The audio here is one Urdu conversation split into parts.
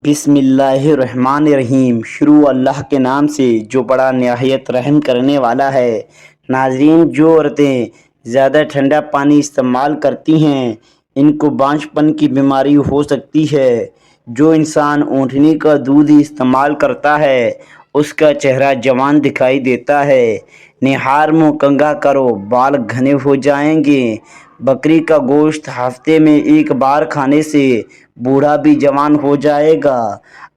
بسم اللہ الرحمن الرحیم۔ شروع اللہ کے نام سے جو بڑا نہایت رحم کرنے والا ہے۔ ناظرین، جو عورتیں زیادہ ٹھنڈا پانی استعمال کرتی ہیں ان کو بانجھ پن کی بیماری ہو سکتی ہے۔ جو انسان اونٹنی کا دودھ استعمال کرتا ہے اس کا چہرہ جوان دکھائی دیتا ہے۔ نہار منہ کنگھا کرو، بال گھنے ہو جائیں گے۔ بکری کا گوشت ہفتے میں ایک بار کھانے سے بوڑھا بھی جوان ہو جائے گا۔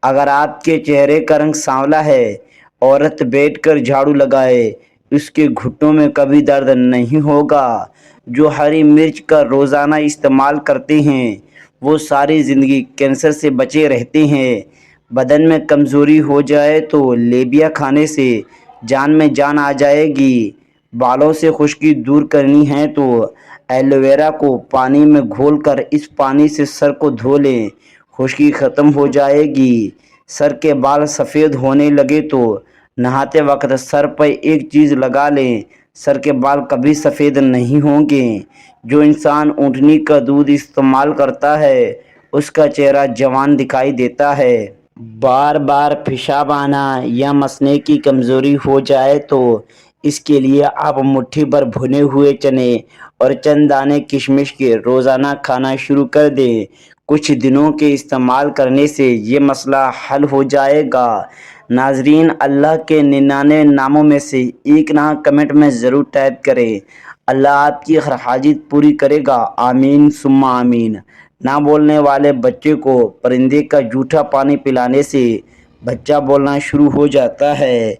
اگر آپ کے چہرے کا رنگ سانولا ہے، عورت بیٹھ کر جھاڑو لگائے اس کے گھٹنوں میں کبھی درد نہیں ہوگا۔ جو ہری مرچ کا روزانہ استعمال کرتے ہیں وہ ساری زندگی کینسر سے بچے رہتے ہیں۔ بدن میں کمزوری ہو جائے تو لیبیا کھانے سے جان میں جان آ جائے گی۔ بالوں سے خشکی دور کرنی ہے تو ایلو ویرا کو پانی میں گھول کر اس پانی سے سر کو دھو لیں، خشکی ختم ہو جائے گی۔ سر کے بال سفید ہونے لگے تو نہاتے وقت سر پر ایک چیز لگا لیں، سر کے بال کبھی سفید نہیں ہوں گے۔ جو انسان اونٹنی کا دودھ استعمال کرتا ہے اس کا چہرہ جوان دکھائی دیتا ہے۔ بار بار پیشاب آنا یا مثانے کی کمزوری ہو جائے تو اس کے لیے آپ مٹھی بھر بھنے ہوئے چنے اور چند دانے کشمش کے روزانہ کھانا شروع کر دیں۔ کچھ دنوں کے استعمال کرنے سے یہ مسئلہ حل ہو جائے گا۔ ناظرین، اللہ کے 99 ناموں میں سے ایک نام کمنٹ میں ضرور ٹائپ کریں۔ اللہ آپ کی ہر حاجت پوری کرے گا، آمین ثم آمین۔ نہ بولنے والے بچے کو پرندے کا جھوٹا پانی پلانے سے بچہ بولنا شروع ہو جاتا ہے۔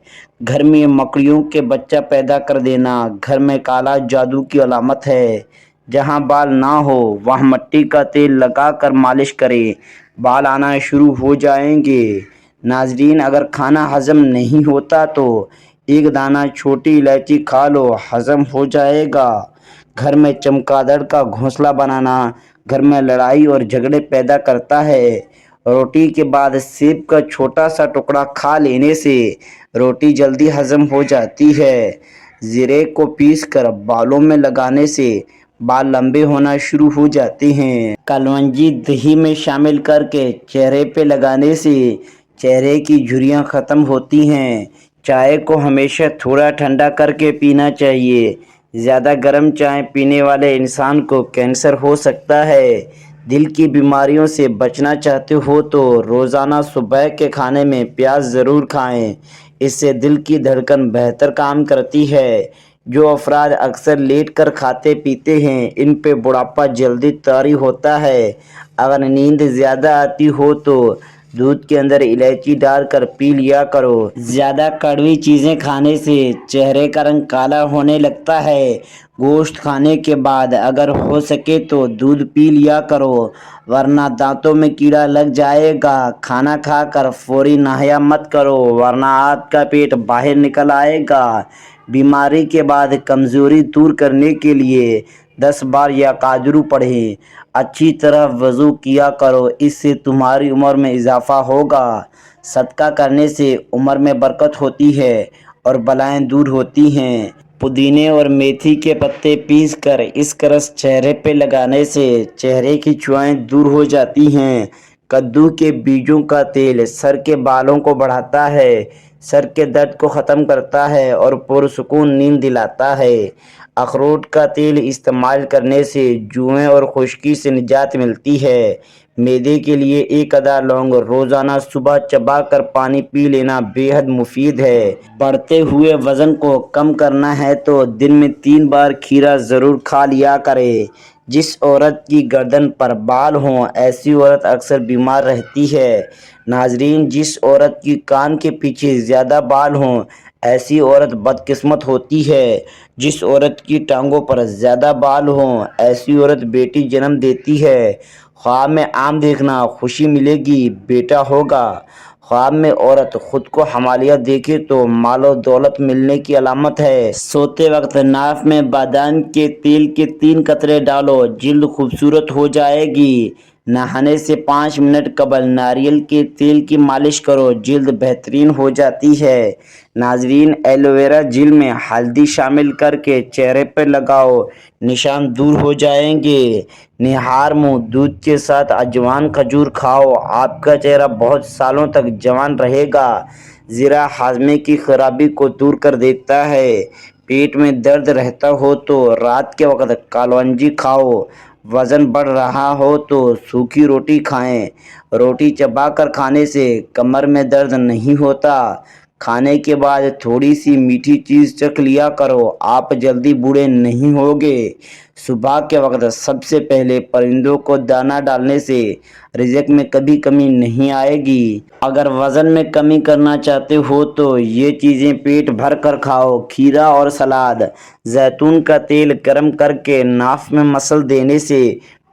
گھر میں مکڑیوں کے بچہ پیدا کر دینا گھر میں کالا جادو کی علامت ہے۔ جہاں بال نہ ہو وہاں مٹی کا تیل لگا کر مالش کریں، بال آنا شروع ہو جائیں گے۔ ناظرین، اگر کھانا ہضم نہیں ہوتا تو ایک دانہ چھوٹی الائچی کھا لو، ہضم ہو جائے گا۔ گھر میں چمگادڑ کا گھونسلہ بنانا گھر میں لڑائی اور جھگڑے پیدا کرتا ہے۔ روٹی کے بعد سیب کا چھوٹا سا ٹکڑا کھا لینے سے روٹی جلدی ہضم ہو جاتی ہے۔ زیرے کو پیس کر بالوں میں لگانے سے بال لمبے ہونا شروع ہو جاتے ہیں۔ کلونجی دہی میں شامل کر کے چہرے پہ لگانے سے چہرے کی جھریاں ختم ہوتی ہیں۔ چائے کو ہمیشہ تھوڑا ٹھنڈا کر کے پینا چاہیے۔ زیادہ گرم چائے پینے والے انسان کو کینسر ہو سکتا ہے۔ دل کی بیماریوں سے بچنا چاہتے ہو تو روزانہ صبح کے کھانے میں پیاز ضرور کھائیں، اس سے دل کی دھڑکن بہتر کام کرتی ہے۔ جو افراد اکثر لیٹ کر کھاتے پیتے ہیں ان پہ بڑھاپا جلدی طاری ہوتا ہے۔ اگر نیند زیادہ آتی ہو تو دودھ کے اندر الائچی ڈال کر پی لیا کرو۔ زیادہ کڑوی چیزیں کھانے سے چہرے کا رنگ کالا ہونے لگتا ہے۔ گوشت کھانے کے بعد اگر ہو سکے تو دودھ پی لیا کرو، ورنہ دانتوں میں کیڑا لگ جائے گا۔ کھانا کھا کر فوری نہایا مت کرو ورنہ آپ کا پیٹ باہر نکل آئے گا۔ بیماری کے بعد کمزوری دور کرنے کے لیے 10 بار یا قادرو پڑھیں۔ اچھی طرح وضو کیا کرو، اس سے تمہاری عمر میں اضافہ ہوگا۔ صدقہ کرنے سے عمر میں برکت ہوتی ہے اور بلائیں دور ہوتی ہیں۔ پودینے اور میتھی کے پتے پیس کر اس کا رس چہرے پہ لگانے سے چہرے کی چوائیں دور ہو جاتی ہیں۔ کدو کے بیجوں کا تیل سر کے بالوں کو بڑھاتا ہے، سر کے درد کو ختم کرتا ہے اور پرسکون نیند دلاتا ہے۔ اخروٹ کا تیل استعمال کرنے سے جوئیں اور خشکی سے نجات ملتی ہے۔ معدے کے لیے ایک عدا لونگ روزانہ صبح چبا کر پانی پی لینا بے حد مفید ہے۔ بڑھتے ہوئے وزن کو کم کرنا ہے تو دن میں 3 بار کھیرا ضرور کھا لیا کرے۔ جس عورت کی گردن پر بال ہوں ایسی عورت اکثر بیمار رہتی ہے۔ ناظرین، جس عورت کی کان کے پیچھے زیادہ بال ہوں ایسی عورت بدقسمت ہوتی ہے۔ جس عورت کی ٹانگوں پر زیادہ بال ہوں ایسی عورت بیٹی جنم دیتی ہے۔ خواب میں آم دیکھنا خوشی ملے گی، بیٹا ہوگا۔ خواب میں عورت خود کو حاملہ دیکھے تو مال و دولت ملنے کی علامت ہے۔ سوتے وقت ناف میں بادام کے تیل کے 3 قطرے ڈالو، جلد خوبصورت ہو جائے گی۔ نہانے سے 5 منٹ قبل ناریل کے تیل کی مالش کرو، جلد بہترین ہو جاتی ہے۔ ناظرین، ایلو ویرا جیل میں ہلدی شامل کر کے چہرے پر لگاؤ، نشان دور ہو جائیں گے۔ نہار منہ دودھ کے ساتھ اجوان کھجور کھاؤ، آپ کا چہرہ بہت سالوں تک جوان رہے گا۔ زیرہ ہاضمے کی خرابی کو دور کر دیتا ہے۔ پیٹ میں درد رہتا ہو تو رات کے وقت کالونجی کھاؤ۔ وزن بڑھ رہا ہو تو سوکھی روٹی کھائیں۔ روٹی چبا کر کھانے سے کمر میں درد نہیں ہوتا۔ کھانے کے بعد تھوڑی سی میٹھی چیز چکھ لیا کرو، آپ جلدی بوڑھے نہیں ہوگے۔ صبح کے وقت سب سے پہلے پرندوں کو دانہ ڈالنے سے رزق میں کبھی کمی نہیں آئے گی۔ اگر وزن میں کمی کرنا چاہتے ہو تو یہ چیزیں پیٹ بھر کر کھاؤ۔ کھیرا اور سلاد۔ زیتون کا تیل گرم کر کے ناف میں مسل دینے سے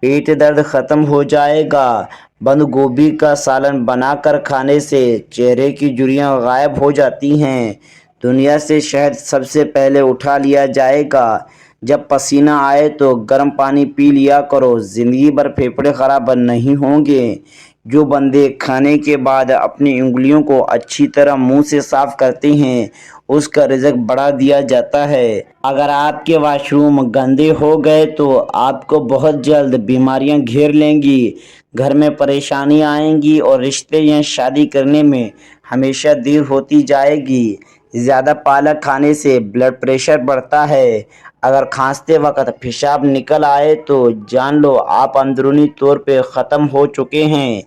پیٹ درد ختم ہو جائے گا۔ بند گوبھی کا سالن بنا کر کھانے سے چہرے کی جھریاں غائب ہو جاتی ہیں۔ دنیا سے شہد سب سے پہلے اٹھا لیا جائے گا۔ جب پسینہ آئے تو گرم پانی پی لیا کرو، زندگی بھر پھیپھڑے خراب نہیں ہوں گے۔ جو بندے کھانے کے بعد اپنی انگلیوں کو اچھی طرح منہ سے صاف کرتے ہیں، اس کا رزق بڑھا دیا جاتا ہے۔ اگر آپ کے واش روم گندے ہو گئے تو آپ کو بہت جلد بیماریاں گھیر لیں گی، گھر میں پریشانیاں آئیں گی اور رشتے یا شادی کرنے میں ہمیشہ دیر ہوتی جائے گی۔ زیادہ پالک کھانے سے بلڈ پریشر بڑھتا ہے۔ اگر کھانستے وقت پیشاب نکل آئے تو جان لو آپ اندرونی طور پہ ختم ہو چکے ہیں۔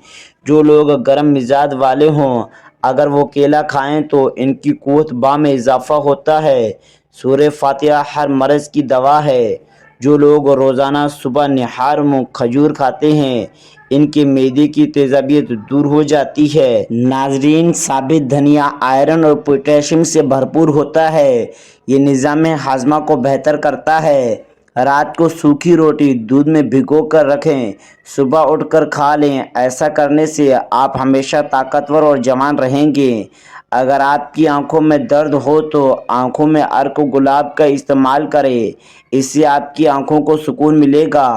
جو لوگ گرم مزاج والے ہوں، اگر وہ کیلا کھائیں تو ان کی قوت باہ میں اضافہ ہوتا ہے۔ سورہ فاتحہ ہر مرض کی دوا ہے۔ جو لوگ روزانہ صبح نہار منہ کھجور کھاتے ہیں، ان کے معدے کی تیزابیت دور ہو جاتی ہے۔ ناظرین، ثابت دھنیا آئرن اور پوٹاشیم سے بھرپور ہوتا ہے۔ یہ نظام ہاضمہ کو بہتر کرتا ہے۔ رات کو سوکھی روٹی دودھ میں بھگو کر رکھیں، صبح اٹھ کر کھا لیں۔ ایسا کرنے سے آپ ہمیشہ طاقتور اور جوان رہیں گے۔ اگر آپ کی آنکھوں میں درد ہو تو آنکھوں میں عرق گلاب کا استعمال کریں، اس سے آپ کی آنکھوں کو سکون ملے گا۔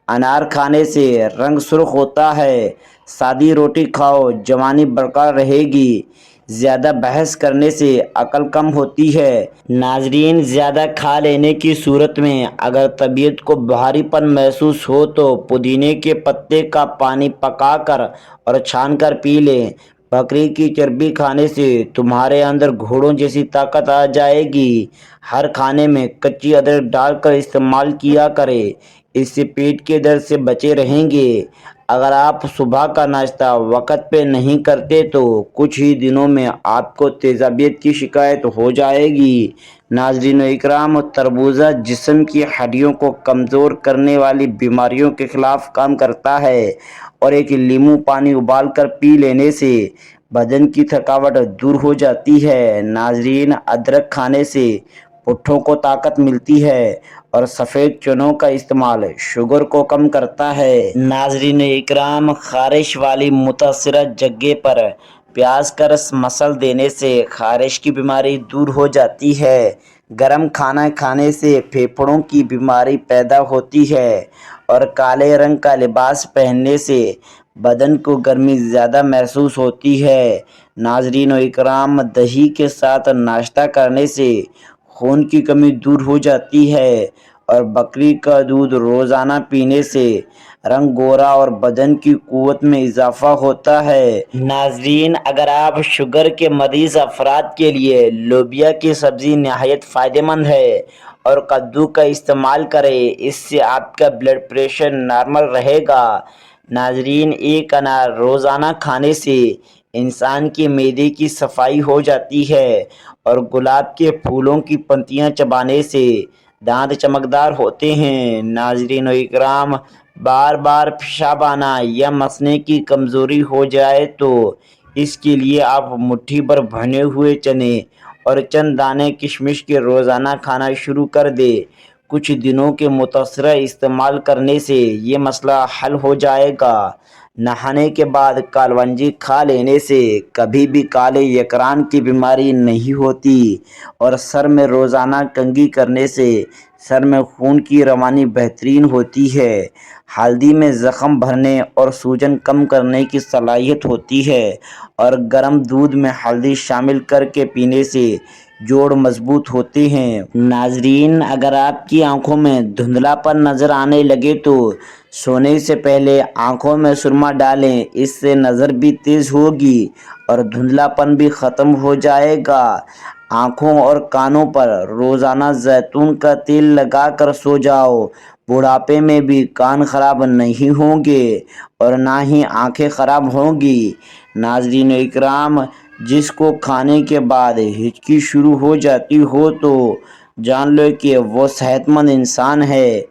انار کھانے سے رنگ سرخ ہوتا ہے۔ سادی روٹی کھاؤ، جوانی برقرار رہے گی۔ زیادہ بحث کرنے سے عقل کم ہوتی ہے۔ ناظرین، زیادہ کھا لینے کی صورت میں اگر طبیعت کو بھاری پن محسوس ہو تو پودینے کے پتے کا پانی پکا کر اور چھان کر پی لیں۔ بکری کی چربی کھانے سے تمہارے اندر گھوڑوں جیسی طاقت آ جائے گی۔ ہر کھانے میں کچی ادرک ڈال کر استعمال کیا کریں، اس سے پیٹ کے درد سے بچے رہیں گے۔ اگر آپ صبح کا ناشتہ وقت پہ نہیں کرتے تو کچھ ہی دنوں میں آپ کو تیزابیت کی شکایت ہو جائے گی۔ ناظرین اکرام، تربوزہ جسم کی ہڈیوں کو کمزور کرنے والی بیماریوں کے خلاف کام کرتا ہے اور ایک لیموں پانی ابال کر پی لینے سے بدن کی تھکاوٹ دور ہو جاتی ہے۔ ناظرین، ادرک کھانے سے پٹھوں کو طاقت ملتی ہے اور سفید چنوں کا استعمال شوگر کو کم کرتا ہے۔ ناظرین اکرام، خارش والی متاثرہ جگہ پر پیاز کا رس مسل دینے سے خارش کی بیماری دور ہو جاتی ہے۔ گرم کھانا کھانے سے پھیپھڑوں کی بیماری پیدا ہوتی ہے اور کالے رنگ کا لباس پہننے سے بدن کو گرمی زیادہ محسوس ہوتی ہے۔ ناظرین اکرام، دہی کے ساتھ ناشتہ کرنے سے خون کی کمی دور ہو جاتی ہے اور بکری کا دودھ روزانہ پینے سے رنگ گورا اور بدن کی قوت میں اضافہ ہوتا ہے۔ ناظرین، اگر آپ شوگر کے مریض افراد کے لیے لوبیا کی سبزی نہایت فائدہ مند ہے اور کدو کا استعمال کریں، اس سے آپ کا بلڈ پریشر نارمل رہے گا۔ ناظرین، ایک انار روزانہ کھانے سے انسان کے معدے کی صفائی ہو جاتی ہے اور گلاب کے پھولوں کی پتیاں چبانے سے دانت چمکدار ہوتے ہیں۔ ناظرین اکرام، بار بار پیشاب آنا یا مثانے کی کمزوری ہو جائے تو اس کے لیے آپ مٹھی بھر بھنے ہوئے چنے اور چند دانے کشمش کے روزانہ کھانا شروع کر دیں۔ کچھ دنوں کے متاثرہ استعمال کرنے سے یہ مسئلہ حل ہو جائے گا۔ نہانے کے بعد کالونجی کھا لینے سے کبھی بھی کالے یکران کی بیماری نہیں ہوتی اور سر میں روزانہ کنگھی کرنے سے سر میں خون کی روانی بہترین ہوتی ہے۔ ہلدی میں زخم بھرنے اور سوجن کم کرنے کی صلاحیت ہوتی ہے اور گرم دودھ میں ہلدی شامل کر کے پینے سے جوڑ مضبوط ہوتے ہیں۔ ناظرین، اگر آپ کی آنکھوں میں دھندلا پن نظر آنے لگے تو سونے سے پہلے آنکھوں میں سرما ڈالیں، اس سے نظر بھی تیز ہوگی اور دھندلا پن بھی ختم ہو جائے گا۔ آنکھوں اور کانوں پر روزانہ زیتون کا تیل لگا کر سو جاؤ، بڑھاپے میں بھی کان خراب نہیں ہوں گے اور نہ ہی آنکھیں خراب ہوں گی۔ ناظرین اکرام، جس کو کھانے کے بعد ہچکی شروع ہو جاتی ہو تو جان لو کہ وہ صحت مند انسان ہے۔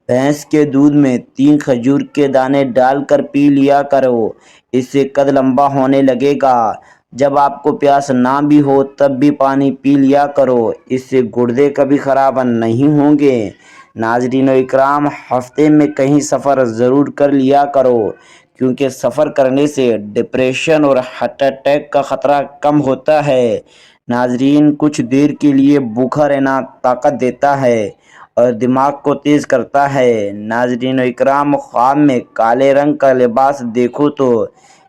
بھینس کے دودھ میں 3 کھجور کے دانے ڈال کر پی لیا کرو، اس سے قد لمبا ہونے لگے گا۔ جب آپ کو پیاس نہ بھی ہو تب بھی پانی پی لیا کرو، اس سے گردے کبھی خراب نہیں ہوں گے۔ ناظرین اکرام، ہفتے میں کہیں سفر ضرور کر لیا کرو، کیونکہ سفر کرنے سے ڈپریشن اور ہارٹ اٹیک کا خطرہ کم ہوتا ہے۔ ناظرین، کچھ دیر کے لیے بھوکا رہنا طاقت دیتا ہے اور دماغ کو تیز کرتا ہے۔ ناظرین اکرام، خواب میں کالے رنگ کا لباس دیکھو تو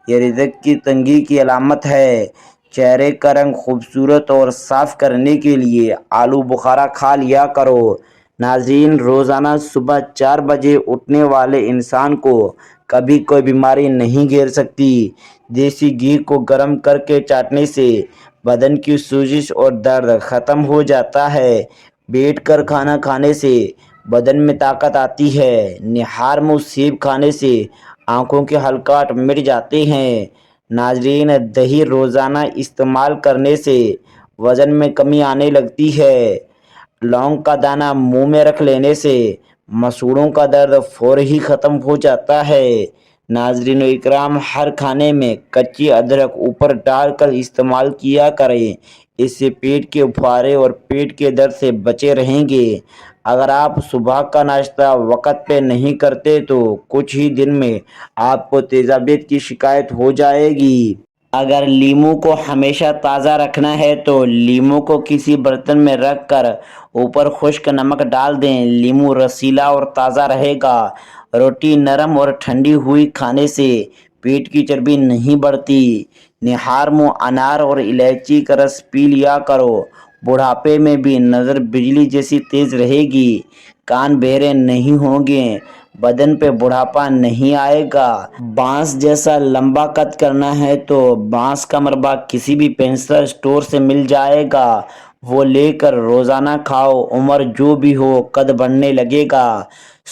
یہ رزق کی تنگی کی علامت ہے۔ چہرے کا رنگ خوبصورت اور صاف کرنے کے لیے آلو بخارا کھا لیا کرو۔ ناظرین، روزانہ صبح 4 بجے اٹھنے والے انسان کو کبھی کوئی بیماری نہیں گھیر سکتی۔ دیسی گھی کو گرم کر کے چاٹنے سے بدن کی سوزش اور درد ختم ہو جاتا ہے۔ بیٹھ کر کھانا کھانے سے بدن میں طاقت آتی ہے۔ نہار منہ سیب کھانے سے آنکھوں کے حلقات مٹ جاتے ہیں۔ ناظرین، دہی روزانہ استعمال کرنے سے وزن میں کمی آنے لگتی ہے۔ لونگ کا دانہ منہ میں رکھ لینے سے مسوڑوں کا درد فوری ہی ختم ہو جاتا ہے۔ ناظرین اکرام، ہر کھانے میں کچی ادرک اوپر ڈال کر استعمال کیا کریں، اس سے پیٹ کے پھوہارے اور پیٹ کے درد سے بچے رہیں گے۔ اگر آپ صبح کا ناشتہ وقت پہ نہیں کرتے تو کچھ ہی دن میں آپ کو تیزابیت کی شکایت ہو جائے گی۔ اگر لیموں کو ہمیشہ تازہ رکھنا ہے تو لیموں کو کسی برتن میں رکھ کر اوپر خشک نمک ڈال دیں، لیموں رسیلا اور تازہ رہے گا۔ روٹی نرم اور ٹھنڈی ہوئی کھانے سے پیٹ کی چربی نہیں بڑھتی۔ نہار منہ انار اور الائچی کا رس پی لیا کرو، بڑھاپے میں بھی نظر بجلی جیسی تیز رہے گی، کان بہرے نہیں ہوں گے، بدن پہ بڑھاپا نہیں آئے گا۔ بانس جیسا لمبا قد کرنا ہے تو بانس کا مربع کسی بھی پینسل اسٹور سے مل جائے گا، وہ لے کر روزانہ کھاؤ، عمر جو بھی ہو قد بڑھنے لگے گا۔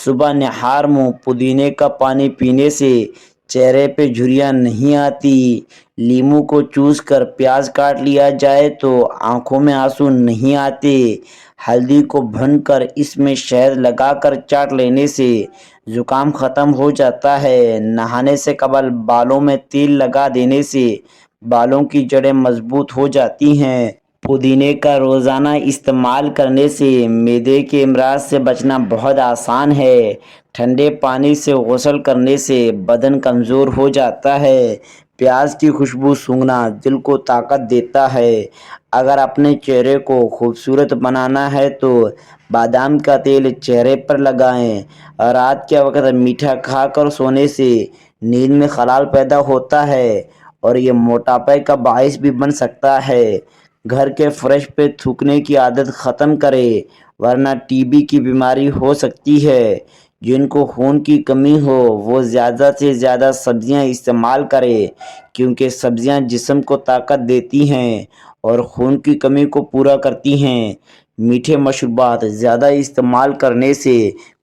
صبح نہار منہ پودینے کا پانی پینے سے چہرے پہ جھریاں نہیں آتی۔ لیموں کو چوس کر پیاز کاٹ لیا جائے تو آنکھوں میں آنسو نہیں آتے۔ ہلدی کو بھون کر اس میں شہد لگا کر چاٹ لینے سے زکام ختم ہو جاتا ہے۔ نہانے سے قبل بالوں میں تیل لگا دینے سے بالوں کی جڑیں مضبوط ہو جاتی ہیں۔ پودینے کا روزانہ استعمال کرنے سے معدے کے امراض سے بچنا بہت آسان ہے۔ ٹھنڈے پانی سے غسل کرنے سے بدن کمزور ہو جاتا ہے۔ پیاز کی خوشبو سونگھنا دل کو طاقت دیتا ہے۔ اگر اپنے چہرے کو خوبصورت بنانا ہے تو بادام کا تیل چہرے پر لگائیں۔ رات کے وقت میٹھا کھا کر سونے سے نیند میں خلل پیدا ہوتا ہے اور یہ موٹاپے کا باعث بھی بن سکتا ہے۔ گھر کے فرش پہ تھوکنے کی عادت ختم کریں، ورنہ ٹی بی کی بیماری ہو سکتی ہے۔ جن کو خون کی کمی ہو وہ زیادہ سے زیادہ سبزیاں استعمال کریں، کیونکہ سبزیاں جسم کو طاقت دیتی ہیں اور خون کی کمی کو پورا کرتی ہیں۔ میٹھے مشروبات زیادہ استعمال کرنے سے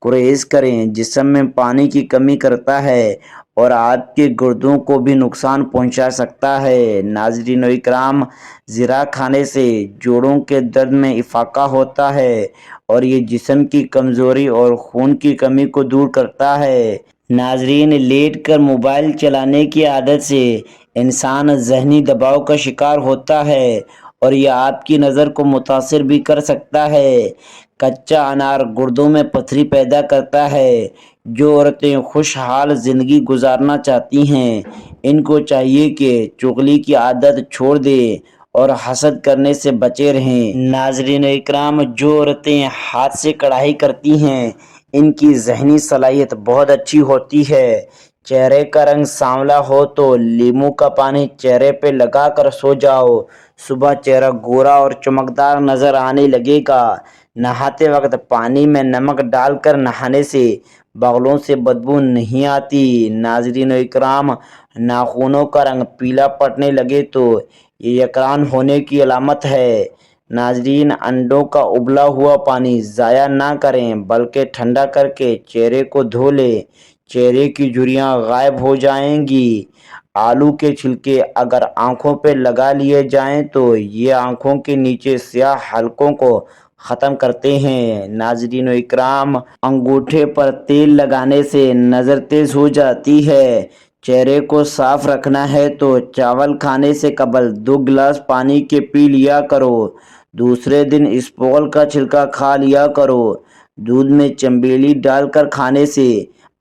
گریز کریں، جسم میں پانی کی کمی کرتا ہے اور آپ کے گردوں کو بھی نقصان پہنچا سکتا ہے۔ ناظرین اکرام، زیرہ کھانے سے جوڑوں کے درد میں افاقہ ہوتا ہے اور یہ جسم کی کمزوری اور خون کی کمی کو دور کرتا ہے۔ ناظرین، لیٹ کر موبائل چلانے کی عادت سے انسان ذہنی دباؤ کا شکار ہوتا ہے اور یہ آپ کی نظر کو متاثر بھی کر سکتا ہے۔ کچا انار گردوں میں پتھری پیدا کرتا ہے۔ جو عورتیں خوشحال زندگی گزارنا چاہتی ہیں ان کو چاہیے کہ چغلی کی عادت چھوڑ دیں اور حسد کرنے سے بچے رہیں۔ ناظرین اکرام، جو عورتیں ہاتھ سے کڑھائی کرتی ہیں ان کی ذہنی صلاحیت بہت اچھی ہوتی ہے۔ چہرے کا رنگ سانولا ہو تو لیموں کا پانی چہرے پہ لگا کر سو جاؤ، صبح چہرہ گورا اور چمکدار نظر آنے لگے گا۔ نہاتے وقت پانی میں نمک ڈال کر نہانے سے بغلوں سے بدبو نہیں آتی۔ ناظرین اکرام، ناخنوں کا رنگ پیلا پڑنے لگے تو یہ یکران ہونے کی علامت ہے۔ ناظرین، انڈوں کا ابلا ہوا پانی ضائع نہ کریں بلکہ ٹھنڈا کر کے چہرے کو دھو لیں، چہرے کی جھریاں غائب ہو جائیں گی۔ آلو کے چھلکے اگر آنکھوں پہ لگا لیے جائیں تو یہ آنکھوں کے نیچے سیاہ حلقوں کو ختم کرتے ہیں۔ ناظرین اکرام، انگوٹھے پر تیل لگانے سے نظر تیز ہو جاتی ہے۔ چہرے کو صاف رکھنا ہے تو چاول کھانے سے قبل 2 گلاس پانی کے پی لیا کرو، دوسرے دن اسپوغل کا چھلکا کھا لیا کرو۔ دودھ میں چنبیلی ڈال کر کھانے سے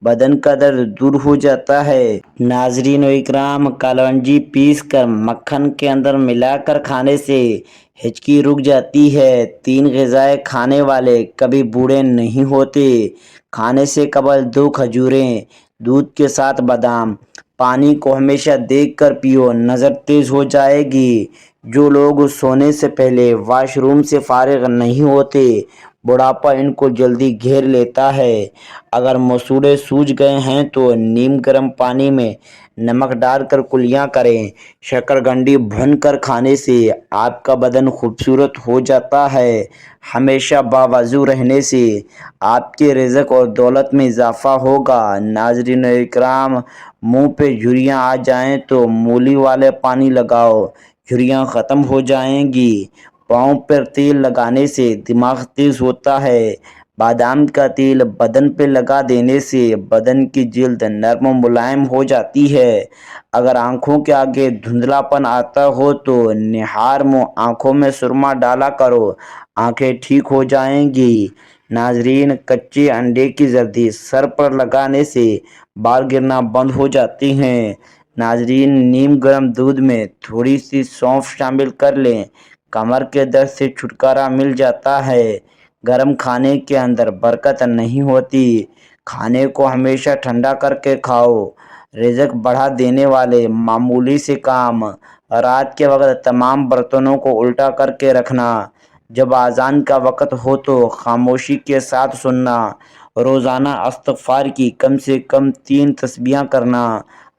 بدن کا درد دور ہو جاتا ہے۔ ناظرین اکرام، کلونجی پیس کر مکھن کے اندر ملا کر کھانے سے ہچکی رک جاتی ہے۔ 3 غذائیں کھانے والے کبھی بوڑھے نہیں ہوتے۔ کھانے سے قبل 2 کھجوریں، دودھ کے ساتھ بادام۔ پانی کو ہمیشہ دیکھ کر پیو، نظر تیز ہو جائے گی۔ جو لوگ سونے سے پہلے واش روم سے فارغ نہیں ہوتے، بڑھاپا ان کو جلدی گھیر لیتا ہے۔ اگر مسوڑھے سوج گئے ہیں تو نیم گرم پانی میں نمک ڈال کر کلیاں کریں۔ شکرگندی بھون کر کھانے سے آپ کا بدن خوبصورت ہو جاتا ہے۔ ہمیشہ باوضو رہنے سے آپ کے رزق اور دولت میں اضافہ ہوگا۔ ناظرین اکرام، منہ پہ جھریاں آ جائیں تو مولی والے پانی لگاؤ، جھریاں ختم ہو جائیں گی۔ پاؤں پر تیل لگانے سے دماغ تیز ہوتا ہے۔ بادام کا تیل بدن پہ لگا دینے سے بدن کی جلد نرم و ملائم ہو جاتی ہے۔ اگر آنکھوں کے آگے دھندلا پن آتا ہو تو نہار منہ آنکھوں میں سرما ڈالا کرو، آنکھیں ٹھیک ہو جائیں گی۔ ناظرین، کچے انڈے کی زردی سر پر لگانے سے بال گرنا بند ہو جاتے ہیں۔ ناظرین، نیم گرم دودھ میں تھوڑی سی سونف شامل کر لیں، کمر کے درد سے چھٹکارا مل جاتا ہے۔ گرم کھانے کے اندر برکت نہیں ہوتی، کھانے کو ہمیشہ ٹھنڈا کر کے کھاؤ۔ رزق بڑھا دینے والے معمولی سے کام، رات کے وقت تمام برتنوں کو الٹا کر کے رکھنا، جب اذان کا وقت ہو تو خاموشی کے ساتھ سننا، روزانہ استغفار کی کم سے کم 3 تسبیحیں کرنا،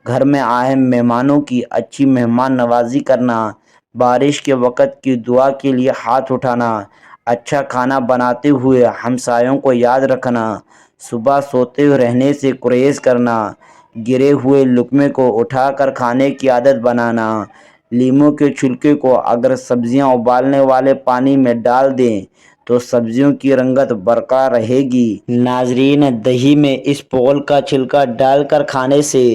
گھر میں آئے مہمانوں کی اچھی مہمان نوازی کرنا، بارش کے وقت کی دعا کے لیے ہاتھ اٹھانا، اچھا کھانا بناتے ہوئے ہمسایوں کو یاد رکھنا، صبح سوتے رہنے سے گریز کرنا، گرے ہوئے لقمے کو اٹھا کر کھانے کی عادت بنانا، لیموں کے چھلکے کو اگر سبزیاں ابالنے والے پانی میں ڈال دیں تو سبزیوں کی رنگت برقرار رہے گی۔ ناظرین، دہی میں اسپوغل کا چھلکا ڈال کر کھانے سے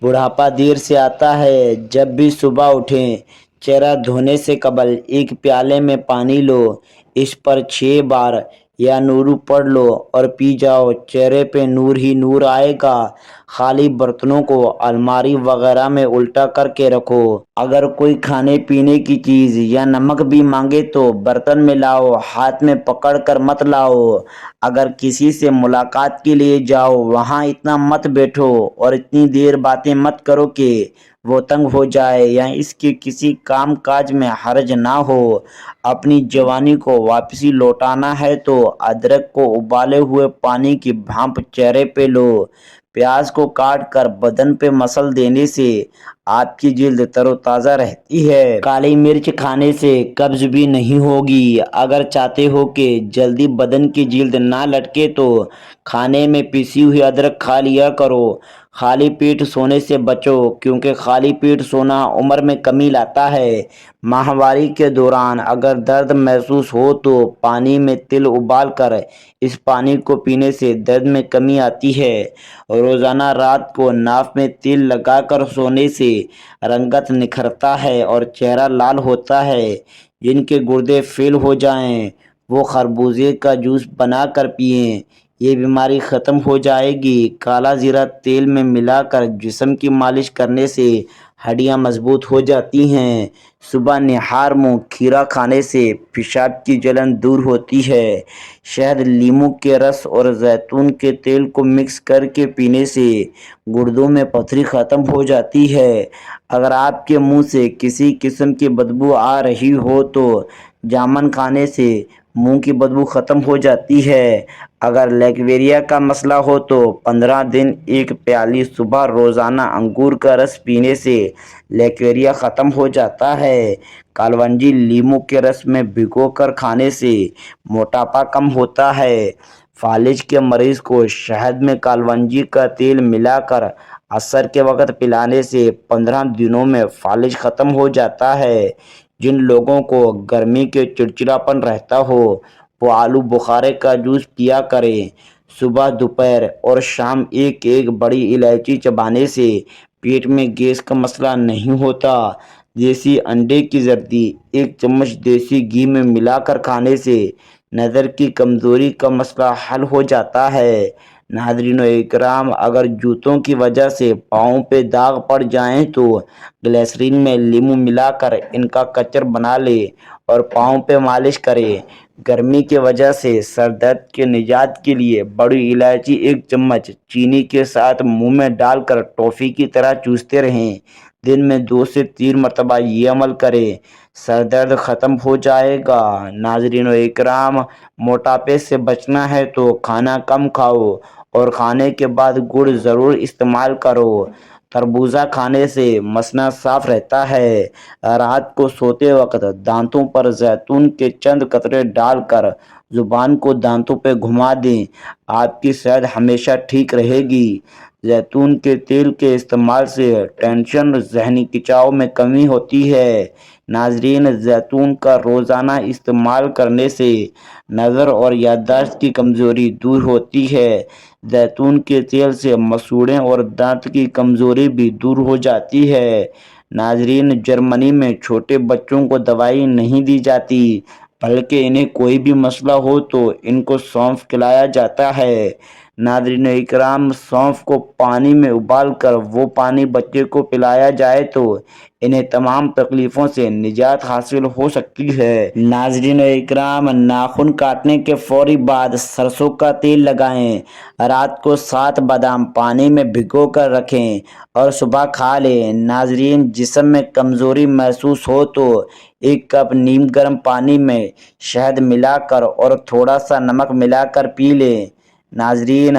بڑھاپا دیر سے آتا ہے۔ جب بھی صبح اٹھیں، چہرہ دھونے سے قبل 1 پیالے میں پانی لو، اس پر 6 بار یا نورو پڑھ لو اور پی جاؤ، چہرے پہ نور ہی نور آئے گا۔ خالی برتنوں کو الماری وغیرہ میں الٹا کر کے رکھو۔ اگر کوئی کھانے پینے کی چیز یا نمک بھی مانگے تو برتن میں لاؤ، ہاتھ میں پکڑ کر مت لاؤ۔ اگر کسی سے ملاقات کے لیے جاؤ، وہاں اتنا مت بیٹھو اور اتنی دیر باتیں مت کرو کہ وہ تنگ ہو جائے یا اس کے کسی کام کاج میں حرج نہ ہو۔ اپنی جوانی کو واپسی لوٹانا ہے تو ادرک کو ابالے ہوئے پانی کی بھاپ چہرے پہ لو، پیاز کو کاٹ کر بدن پہ مسل دینے سے آپ کی جلد تر و تازہ رہتی ہے۔ کالی مرچ کھانے سے قبض بھی نہیں ہوگی۔ اگر چاہتے ہو کہ جلدی بدن کی جلد نہ لٹکے تو کھانے میں پیسی ہوئی ادرک کھا لیا کرو۔ خالی پیٹ سونے سے بچو کیونکہ خالی پیٹ سونا عمر میں کمی لاتا ہے۔ ماہواری کے دوران اگر درد محسوس ہو تو پانی میں تل ابال کر اس پانی کو پینے سے درد میں کمی آتی ہے۔ روزانہ رات کو ناف میں تیل لگا کر سونے سے رنگت نکھرتا ہے اور چہرہ لال ہوتا ہے۔ جن کے گردے فیل ہو جائیں وہ خربوزے کا جوس بنا کر پئیں، یہ بیماری ختم ہو جائے گی۔ کالا زیرہ تیل میں ملا کر جسم کی مالش کرنے سے ہڈیاں مضبوط ہو جاتی ہیں۔ صبح نہار منہ کھیرا کھانے سے پیشاب کی جلن دور ہوتی ہے۔ شہد، لیموں کے رس اور زیتون کے تیل کو مکس کر کے پینے سے گردوں میں پتھری ختم ہو جاتی ہے۔ اگر آپ کے منہ سے کسی قسم کی بدبو آ رہی ہو تو جامن کھانے سے منہ کی بدبو ختم ہو جاتی ہے۔ اگر لیکویریا کا مسئلہ ہو تو 15 دن ایک پیالی صبح روزانہ انگور کا رس پینے سے لیکویریا ختم ہو جاتا ہے۔ کالونجی لیموں کے رس میں بھگو کر کھانے سے موٹاپا کم ہوتا ہے۔ فالج کے مریض کو شہد میں کالونجی کا تیل ملا کر عصر کے وقت پلانے سے 15 دنوں میں فالج ختم ہو جاتا ہے۔ جن لوگوں کو گرمی کے چڑچڑاپن رہتا ہو وہ آلو بخارے کا جوس پیا کریں۔ صبح، دوپہر اور شام ایک ایک بڑی الائچی چبانے سے پیٹ میں گیس کا مسئلہ نہیں ہوتا۔ دیسی انڈے کی زردی 1 چمچ دیسی گھی میں ملا کر کھانے سے نظر کی کمزوری کا مسئلہ حل ہو جاتا ہے۔ ناظرین و اکرام، اگر جوتوں کی وجہ سے پاؤں پہ داغ پڑ جائیں تو گلیسرین میں لیموں ملا کر ان کا کچر بنا لیں اور پاؤں پہ مالش کریں۔ گرمی کی وجہ سے سر درد کے نجات کے لیے بڑی الائچی 1 چمچ چینی کے ساتھ منہ میں ڈال کر ٹافی کی طرح چوستے رہیں۔ دن میں 2 سے 3 مرتبہ یہ عمل کریں، سر درد ختم ہو جائے گا۔ ناظرین و اکرام، موٹاپے سے بچنا ہے تو کھانا کم کھاؤ اور کھانے کے بعد گڑ ضرور استعمال کرو۔ تربوزہ کھانے سے مثانہ صاف رہتا ہے۔ رات کو سوتے وقت دانتوں پر زیتون کے چند قطرے ڈال کر زبان کو دانتوں پہ گھما دیں، آپ کی صحت ہمیشہ ٹھیک رہے گی۔ زیتون کے تیل کے استعمال سے ٹینشن، ذہنی کھنچاؤ میں کمی ہوتی ہے۔ ناظرین، زیتون کا روزانہ استعمال کرنے سے نظر اور یادداشت کی کمزوری دور ہوتی ہے۔ زیتون کے تیل سے مسوڑھیں اور دانت کی کمزوری بھی دور ہو جاتی ہے۔ ناظرین، جرمنی میں چھوٹے بچوں کو دوائی نہیں دی جاتی بلکہ انہیں کوئی بھی مسئلہ ہو تو ان کو سونف کھلایا جاتا ہے۔ ناظرین اکرام، سونف کو پانی میں ابال کر وہ پانی بچے کو پلایا جائے تو انہیں تمام تکلیفوں سے نجات حاصل ہو سکتی ہے۔ ناظرین اکرام، ناخن کاٹنے کے فوری بعد سرسوں کا تیل لگائیں۔ رات کو 7 بادام پانی میں بھگو کر رکھیں اور صبح کھا لیں۔ ناظرین، جسم میں کمزوری محسوس ہو تو 1 کپ نیم گرم پانی میں شہد ملا کر اور تھوڑا سا نمک ملا کر پی لیں۔ ناظرین،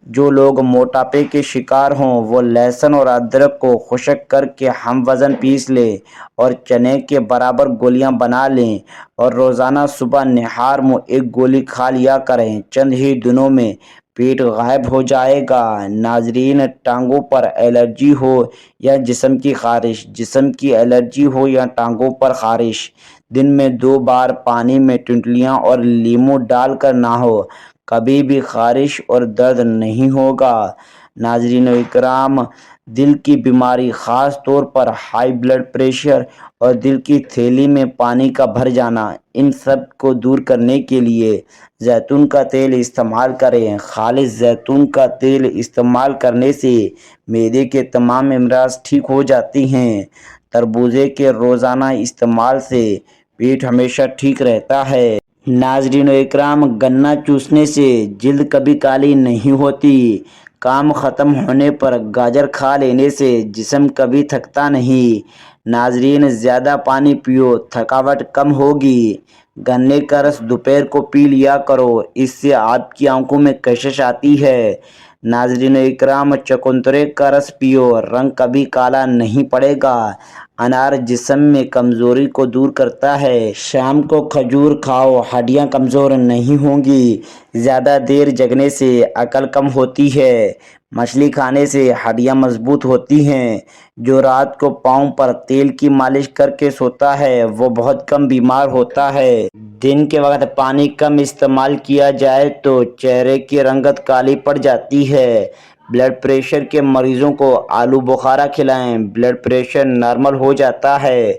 جو لوگ موٹاپے کے شکار ہوں وہ لہسن اور ادرک کو خشک کر کے ہم وزن پیس لیں اور چنے کے برابر گولیاں بنا لیں اور روزانہ صبح نہار منہ 1 گولی کھا لیا کریں۔ چند ہی دنوں میں پیٹ غائب ہو جائے گا۔ ناظرین، ٹانگوں پر الرجی ہو یا جسم کی خارش، جسم کی الرجی ہو یا ٹانگوں پر خارش، دن میں 2 بار پانی میں ٹنڈلیاں اور لیموں ڈال کر نہاؤ، کبھی بھی خارش اور درد نہیں ہوگا۔ ناظرین اکرام، دل کی بیماری خاص طور پر ہائی بلڈ پریشر اور دل کی تھیلی میں پانی کا بھر جانا، ان سب کو دور کرنے کے لیے زیتون کا تیل استعمال کریں۔ خالص زیتون کا تیل استعمال کرنے سے معدے کے تمام امراض ٹھیک ہو جاتے ہیں۔ تربوزے کے روزانہ استعمال سے پیٹ ہمیشہ ٹھیک رہتا ہے۔ ناظرین اکرام، گنا چوسنے سے جلد کبھی کالی نہیں ہوتی۔ کام ختم ہونے پر گاجر کھا لینے سے جسم کبھی تھکتا نہیں۔ ناظرین، زیادہ پانی پیو، تھکاوٹ کم ہوگی۔ گنے کا رس دوپہر کو پی لیا کرو، اس سے آپ کی آنکھوں میں کشش آتی ہے۔ ناظرین اکرام، چکندرے کا رس پیو، رنگ کبھی کالا نہیں پڑے گا۔ انار جسم میں کمزوری کو دور کرتا ہے۔ شام کو کھجور کھاؤ، ہڈیاں کمزور نہیں ہوں گی۔ زیادہ دیر جگنے سے عقل کم ہوتی ہے۔ مچھلی کھانے سے ہڈیاں مضبوط ہوتی ہیں۔ جو رات کو پاؤں پر تیل کی مالش کر کے سوتا ہے وہ بہت کم بیمار ہوتا ہے۔ دن کے وقت پانی کم استعمال کیا جائے تو چہرے کی رنگت کالی پڑ جاتی ہے۔ بلڈ پریشر کے مریضوں کو آلو بخارا کھلائیں، بلڈ پریشر نارمل ہو جاتا ہے۔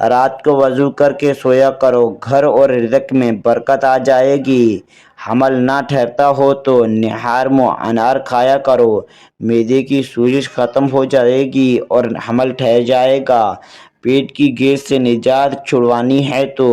رات کو وضو کر کے سویا کرو، گھر اور رزق میں برکت آ جائے گی۔ حمل نہ ٹھہرتا ہو تو نہار منہ انار کھایا کرو، معدے کی سوزش ختم ہو جائے گی اور حمل ٹھہر جائے گا۔ پیٹ کی گیس سے نجات چھڑوانی ہے تو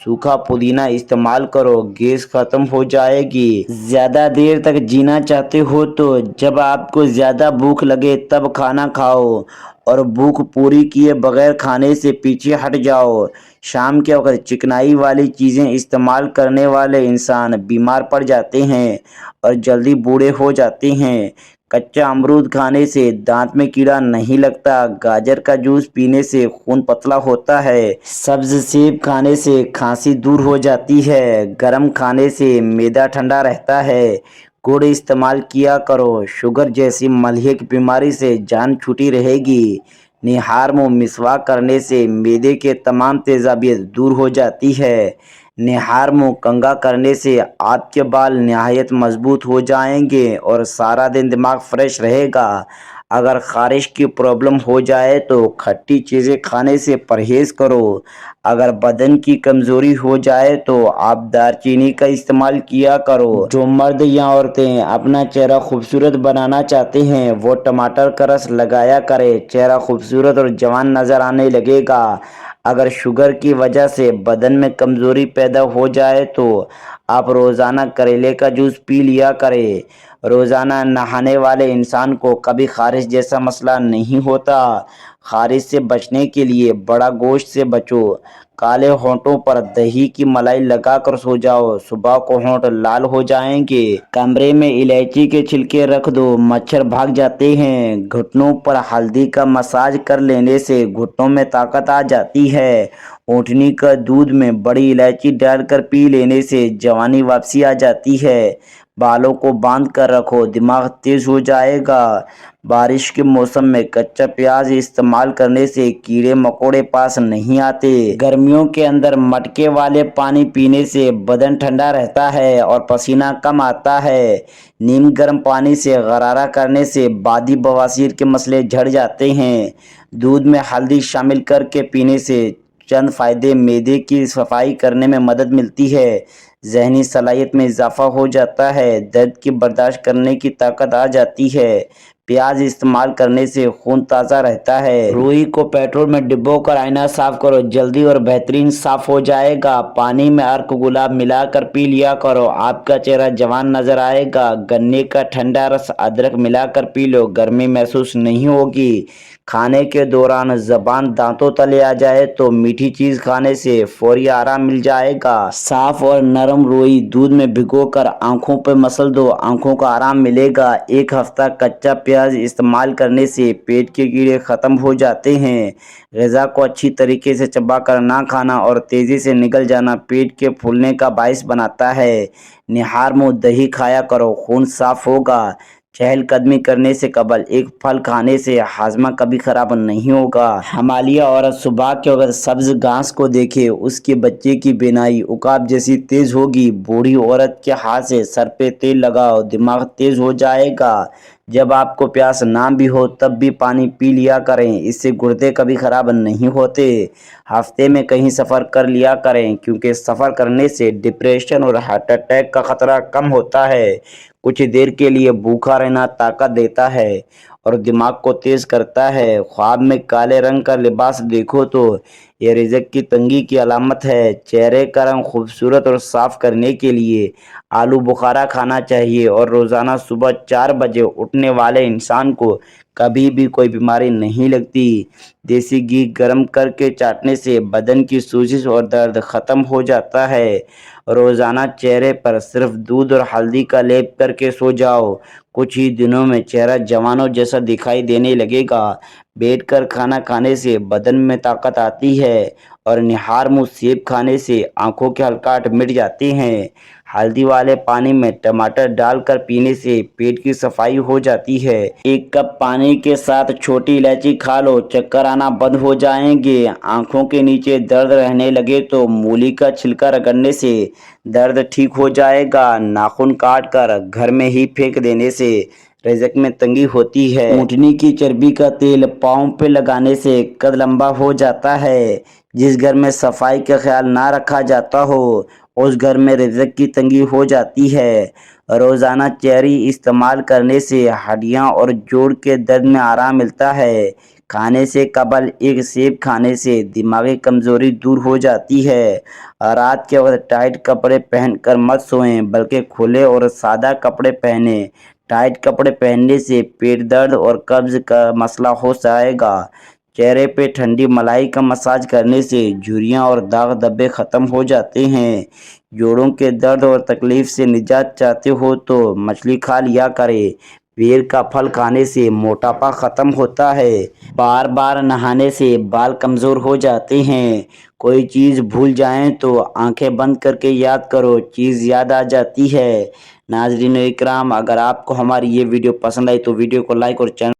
سوکھا پودینہ استعمال کرو، گیس ختم ہو جائے گی۔ زیادہ دیر تک جینا چاہتے ہو تو جب آپ کو زیادہ بھوک لگے تب کھانا کھاؤ اور بھوک پوری کیے بغیر کھانے سے پیچھے ہٹ جاؤ۔ شام کے وقت چکنائی والی چیزیں استعمال کرنے والے انسان بیمار پڑ جاتے ہیں اور جلدی بوڑھے ہو جاتے ہیں۔ کچا امرود کھانے سے دانت میں کیڑا نہیں لگتا، گاجر کا جوس پینے سے خون پتلا ہوتا ہے، سبز سیب کھانے سے کھانسی دور ہو جاتی ہے، گرم کھانے سے معدہ ٹھنڈا رہتا ہے۔ گڑ استعمال کیا کرو، شوگر جیسی ملحق بیماری سے جان چھوٹی رہے گی۔ نہار منہ مسواک کرنے سے معدے کے تمام تیزابیت دور ہو جاتی ہے۔ نہار منہ کنگھا کرنے سے آپ کے بال نہایت مضبوط ہو جائیں گے اور سارا دن دماغ فریش رہے گا۔ اگر خارش کی پرابلم ہو جائے تو کھٹی چیزیں کھانے سے پرہیز کرو۔ اگر بدن کی کمزوری ہو جائے تو آپ دار چینی کا استعمال کیا کرو۔ جو مرد یا عورتیں اپنا چہرہ خوبصورت بنانا چاہتے ہیں وہ ٹماٹر کا رس لگایا کرے، چہرہ خوبصورت اور جوان نظر آنے لگے گا۔ اگر شوگر کی وجہ سے بدن میں کمزوری پیدا ہو جائے تو آپ روزانہ کریلے کا جوس پی لیا کریں۔ روزانہ نہانے والے انسان کو کبھی خارش جیسا مسئلہ نہیں ہوتا۔ خارش سے بچنے کے لیے بڑا گوشت سے بچو۔ کالے ہونٹوں پر دہی کی ملائی لگا کر سو جاؤ، صبح کو ہونٹ لال ہو جائیں گے۔ کمرے میں الائچی کے چھلکے رکھ دو، مچھر بھاگ جاتے ہیں۔ گھٹنوں پر ہلدی کا مساج کر لینے سے گھٹنوں میں طاقت آ جاتی ہے۔ اونٹنی کا دودھ میں بڑی الائچی ڈال کر پی لینے سے جوانی واپسی آ جاتی ہے۔ بالوں کو باندھ کر رکھو، دماغ تیز ہو جائے گا۔ بارش کے موسم میں کچا پیاز استعمال کرنے سے کیڑے مکوڑے پاس نہیں آتے۔ گرمیوں کے اندر مٹکے والے پانی پینے سے بدن ٹھنڈا رہتا ہے اور پسینہ کم آتا ہے۔ نیم گرم پانی سے غرارہ کرنے سے بادی بواسیر کے مسئلے جھڑ جاتے ہیں۔ دودھ میں ہلدی شامل کر کے پینے سے چند فائدے: معدے کی صفائی کرنے میں مدد ملتی ہے، ذہنی صلاحیت میں اضافہ ہو جاتا ہے، درد کی برداشت کرنے کی طاقت آ جاتی ہے، پیاز استعمال کرنے سے خون تازہ رہتا ہے۔ روئی کو پیٹرول میں ڈبو کر آئینہ صاف کرو، جلدی اور بہترین صاف ہو جائے گا۔ پانی میں عرق گلاب ملا کر پی لیا کرو، آپ کا چہرہ جوان نظر آئے گا۔ گنے کا ٹھنڈا رس ادرک ملا کر پی لو، گرمی محسوس نہیں ہوگی۔ کھانے کے دوران زبان دانتوں تلے آ جائے تو میٹھی چیز کھانے سے فوری آرام مل جائے گا۔ صاف اور نرم روئی دودھ میں بھگو کر آنکھوں پہ مسل دو، آنکھوں کو آرام ملے گا۔ ایک ہفتہ کچا پیاز استعمال کرنے سے پیٹ کے کیڑے ختم ہو جاتے ہیں۔ غذا کو اچھی طریقے سے چبا کر نہ کھانا اور تیزی سے نگل جانا پیٹ کے پھولنے کا باعث بناتا ہے۔ نہار منہ دہی کھایا کرو، خون صاف ہوگا۔ چہل قدمی کرنے سے قبل ایک پھل کھانے سے ہاضمہ کبھی خراب نہیں ہوگا۔ حمالیہ عورت صبح کے وقت سبز گھاس کو دیکھے، اس کے بچے کی بینائی عقاب جیسی تیز ہوگی۔ بوڑھی عورت کے ہاتھ سے سر پہ تیل لگاؤ، دماغ تیز ہو جائے گا۔ جب آپ کو پیاس نہ بھی ہو تب بھی پانی پی لیا کریں، اس سے گردے کبھی خراب نہیں ہوتے۔ ہفتے میں کہیں سفر کر لیا کریں کیونکہ سفر کرنے سے ڈپریشن اور ہارٹ اٹیک کا خطرہ کم ہوتا ہے۔ کچھ دیر کے لیے بھوکا رہنا طاقت دیتا ہے اور دماغ کو تیز کرتا ہے۔ خواب میں کالے رنگ کا لباس دیکھو تو یہ رزق کی تنگی کی علامت ہے۔ چہرے کا رنگ خوبصورت اور صاف کرنے کے لیے آلو بخارا کھانا چاہیے اور روزانہ صبح 4 بجے اٹھنے والے انسان کو کبھی بھی کوئی بیماری نہیں لگتی۔ دیسی گھی گرم کر کے چاٹنے سے بدن کی سوزش اور درد ختم ہو جاتا ہے۔ روزانہ چہرے پر صرف دودھ اور ہلدی کا لیپ کر کے سو جاؤ، کچھ ہی دنوں میں چہرہ جوانوں جیسا دکھائی دینے لگے گا۔ بیٹھ کر کھانا کھانے سے بدن میں طاقت آتی ہے اور نہار منہ سیب کھانے سے آنکھوں کے حلقات مٹ جاتے ہیں۔ ہلدی والے پانی میں ٹماٹر ڈال کر پینے سے پیٹ کی صفائی ہو جاتی ہے۔ 1 کپ پانی کے ساتھ چھوٹی الائچی کھا لو، چکر آنا بند ہو جائیں گے۔ آنکھوں کے نیچے درد رہنے لگے تو مولی کا چھلکا رگڑنے سے درد ٹھیک ہو جائے گا۔ ناخن کاٹ کر گھر میں ہی پھینک دینے سے رزق میں تنگی ہوتی ہے۔ اونٹنی کی چربی کا تیل پاؤں پہ لگانے سے قد لمبا ہو جاتا ہے۔ جس گھر میں صفائی کا خیال نہ رکھا جاتا ہو اس گھر میں رزق کی تنگی ہو جاتی ہے۔ روزانہ چیری استعمال کرنے سے ہڈیاں اور جوڑ کے درد میں آرام ملتا ہے۔ کھانے سے قبل ایک سیب کھانے سے دماغی کمزوری دور ہو جاتی ہے۔ رات کے وقت ٹائٹ کپڑے پہن کر مت سوئیں بلکہ کھلے اور سادہ کپڑے پہنیں۔ ٹائٹ کپڑے پہننے سے پیٹ درد اور قبض کا مسئلہ ہو جائے گا۔ چہرے پہ ٹھنڈی ملائی کا مساج کرنے سے جھریاں اور داغ دھبے ختم ہو جاتے ہیں۔ جوڑوں کے درد اور تکلیف سے نجات چاہتے ہو تو مچھلی کھا لیا کرے۔ بیر کا پھل کھانے سے موٹاپا ختم ہوتا ہے۔ بار بار نہانے سے بال کمزور ہو جاتے ہیں۔ کوئی چیز بھول جائیں تو آنکھیں بند کر کے یاد کرو، چیز یاد آ جاتی ہے۔ ناظرین اکرام، اگر آپ کو ہماری یہ ویڈیو پسند آئی تو ویڈیو کو لائک اور چینل